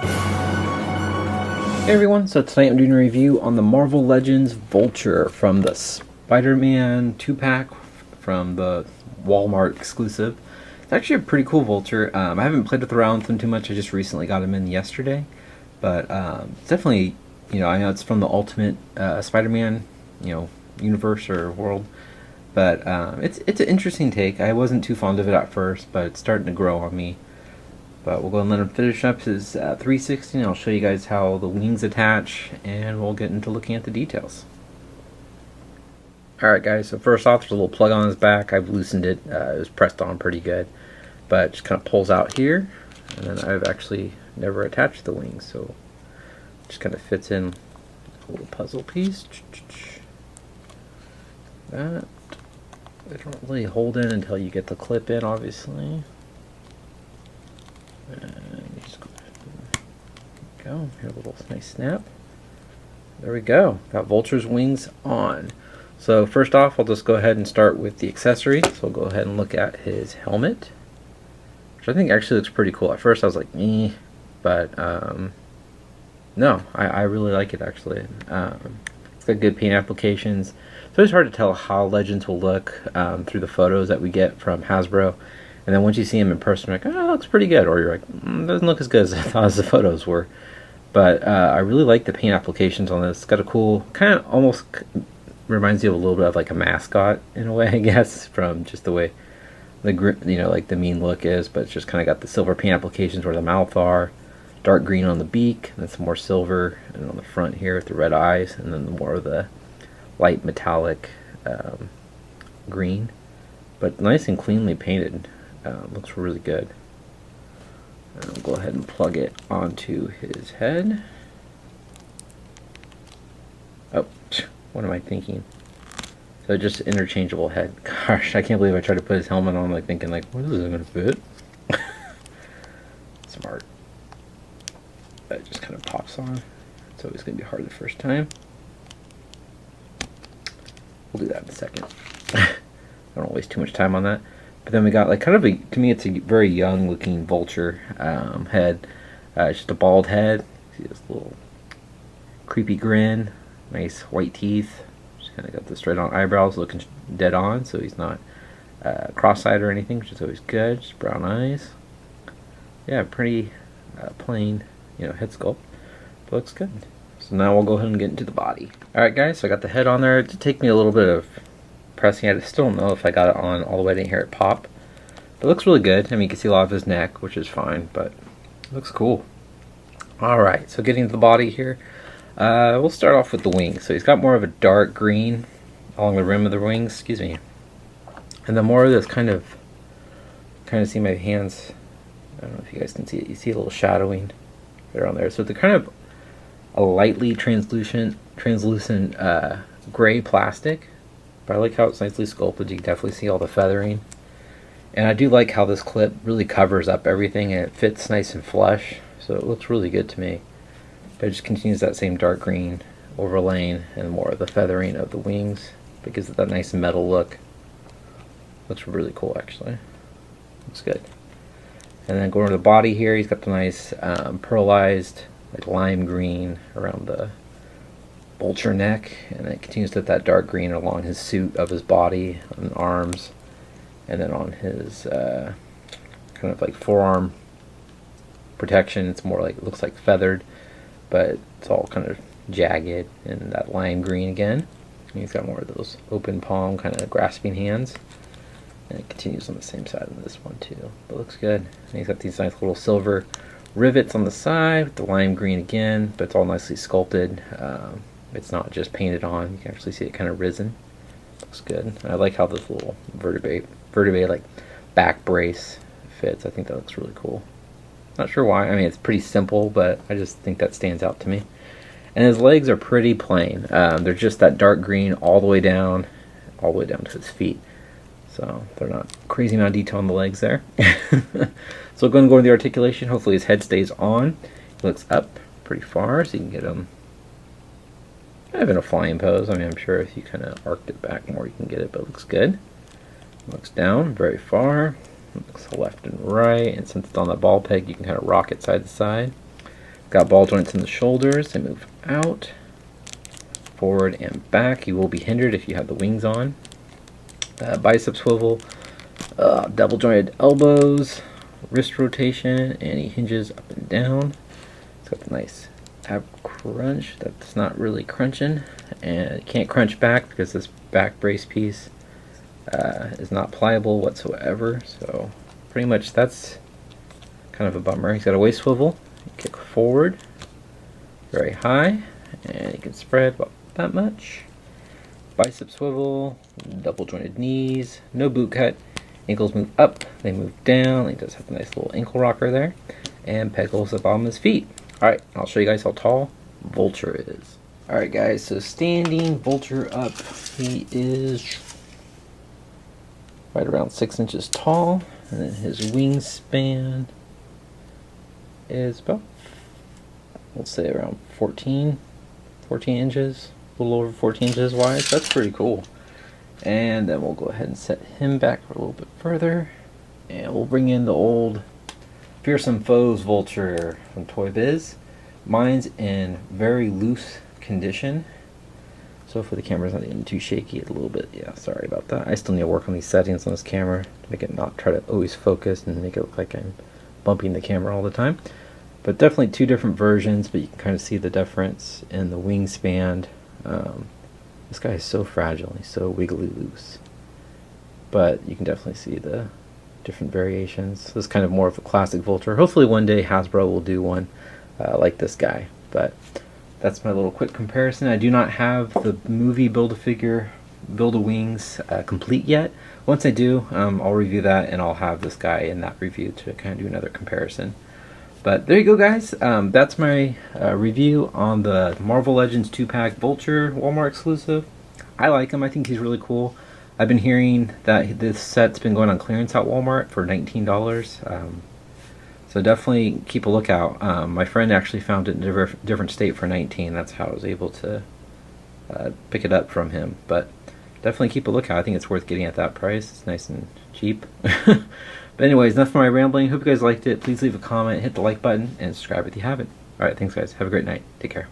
Hey everyone, so tonight I'm doing a review on the Marvel Legends Vulture from the Spider-Man 2-pack from the Walmart exclusive. It's actually a pretty cool Vulture. I haven't played around with them too much, I just recently got him in yesterday. But it's definitely, I know it's from the Ultimate Spider-Man, universe or world. But it's an interesting take. I wasn't too fond of it at first, but it's starting to grow on me. But we'll go and let him finish up his 360, and I'll show you guys how the wings attach, and we'll get into looking at the details. Alright guys, so first off, there's a little plug on his back. I've loosened it. It was pressed on pretty good. But it just kind of pulls out here, and then I've actually never attached the wings, so it just kind of fits in a little puzzle piece. That, they don't really hold in until you get the clip in, obviously. And just go ahead and go. Here, a little nice snap. There we go. Got Vulture's wings on. So first off, I'll just go ahead and start with the accessories. So we'll go ahead and look at his helmet, which I think actually looks pretty cool. At first I was like, eh, but no, I really like it actually. It's got good paint applications. It's always hard to tell how Legends will look through the photos that we get from Hasbro. And then once you see him in person, you're like, oh, that looks pretty good. Or you're like, doesn't look as good as I thought as the photos were. But I really like the paint applications on this. It's got a cool, kind of almost reminds you of a little bit of like a mascot in a way, I guess, from just the way the like the mean look is. But it's just kind of got the silver paint applications where the mouth are, dark green on the beak, and then some more silver, and on the front here with the red eyes, and then more of the light metallic green. But nice and cleanly painted. Looks really good. And I'll go ahead and plug it onto his head. Oh, what am I thinking? So just interchangeable head. Gosh, I can't believe I tried to put his helmet on like thinking like, what is it gonna fit? Smart. But it just kind of pops on. It's always gonna be hard the first time. We'll do that in a second. I don't want to waste too much time on that. But then we got like kind of a, to me it's a very young looking Vulture head. It's just a bald head. See this little creepy grin, nice white teeth. Just kind of got the straight on eyebrows looking dead on, so he's not cross-eyed or anything, which is always good. Just brown eyes. Yeah, pretty plain, head sculpt. But looks good. So now we'll go ahead and get into the body. Alright guys, so I got the head on there. It did take me a little bit of pressing. I still don't know if I got it on all the way to hear it pop. But it looks really good. I mean, you can see a lot of his neck, which is fine, but it looks cool. Alright, so getting to the body here. We'll start off with the wings. So he's got more of a dark green along the rim of the wings, excuse me. And then more of this kind of see my hands. I don't know if you guys can see it. You see a little shadowing there on there. So they're kind of a lightly translucent gray plastic. But I like how it's nicely sculpted. You can definitely see all the feathering. And I do like how this clip really covers up everything and it fits nice and flush. So it looks really good to me. But it just continues that same dark green overlaying and more of the feathering of the wings. It gives it that nice metal look. Looks really cool actually. Looks good. And then going to the body here, he's got the nice pearlized like lime green around the Vulture neck, and it continues with that dark green along his suit of his body and arms, and then on his kind of like forearm protection, it's more like, it looks like feathered, but it's all kind of jagged and that lime green again. And he's got more of those open palm kind of grasping hands, and it continues on the same side of this one too. But it looks good. And he's got these nice little silver rivets on the side with the lime green again, but it's all nicely sculpted. It's not just painted on. You can actually see it kind of risen. Looks good. I like how this little vertebrae like back brace fits. I think that looks really cool. Not sure why. I mean, it's pretty simple, but I just think that stands out to me. And his legs are pretty plain. They're just that dark green all the way down to his feet. So they're not crazy amount of detail on the legs there. So we're going to go into the articulation. Hopefully his head stays on. He looks up pretty far, so you can get him kind of in a flying pose. I mean, I'm sure if you kind of arced it back more, you can get it, but it looks good. Looks down very far. Looks left and right, and since it's on the ball peg, you can kind of rock it side to side. Got ball joints in the shoulders. They move out, forward and back. You will be hindered if you have the wings on. Bicep swivel, double jointed elbows, wrist rotation, and he hinges up and down. It's got the nice ab crunch that's not really crunching, and it can't crunch back because this back brace piece is not pliable whatsoever. So pretty much that's kind of a bummer. He's got a waist swivel, kick forward very high, and he can spread about that much. Bicep swivel, double jointed knees, no boot cut. Ankles move up, they move down. He does have a nice little ankle rocker there, and pegals the bottom of his feet. Alright, I'll show you guys how tall Vulture is. Alright guys, so standing Vulture up, he is right around 6 inches tall, and then his wingspan is about, let's say around 14 inches, a little over 14 inches wide. So that's pretty cool. And then we'll go ahead and set him back for a little bit further, and we'll bring in the old Fearsome Foes Vulture from Toy Biz. Mine's in very loose condition, so hopefully the camera's not even too shaky. A little bit, yeah, sorry about that. I still need to work on these settings on this camera to make it not try to always focus and make it look like I'm bumping the camera all the time. But definitely two different versions, but you can kind of see the difference in the wingspan. This guy is so fragile, he's so wiggly loose. But you can definitely see the different variations. This is kind of more of a classic Vulture. Hopefully one day Hasbro will do one like this guy. But that's my little quick comparison. I do not have the movie Build-A-Figure, Build-A-Wings complete yet. Once I do, I'll review that, and I'll have this guy in that review to kind of do another comparison. But there you go, guys. That's my review on the Marvel Legends 2-pack Vulture Walmart exclusive. I like him. I think he's really cool. I've been hearing that this set's been going on clearance at Walmart for $19. So definitely keep a lookout. My friend actually found it in a different state for $19. That's how I was able to pick it up from him. But definitely keep a lookout. I think it's worth getting at that price. It's nice and cheap. But anyways, enough for my rambling. Hope you guys liked it. Please leave a comment, hit the like button, and subscribe if you haven't. Alright, thanks guys. Have a great night. Take care.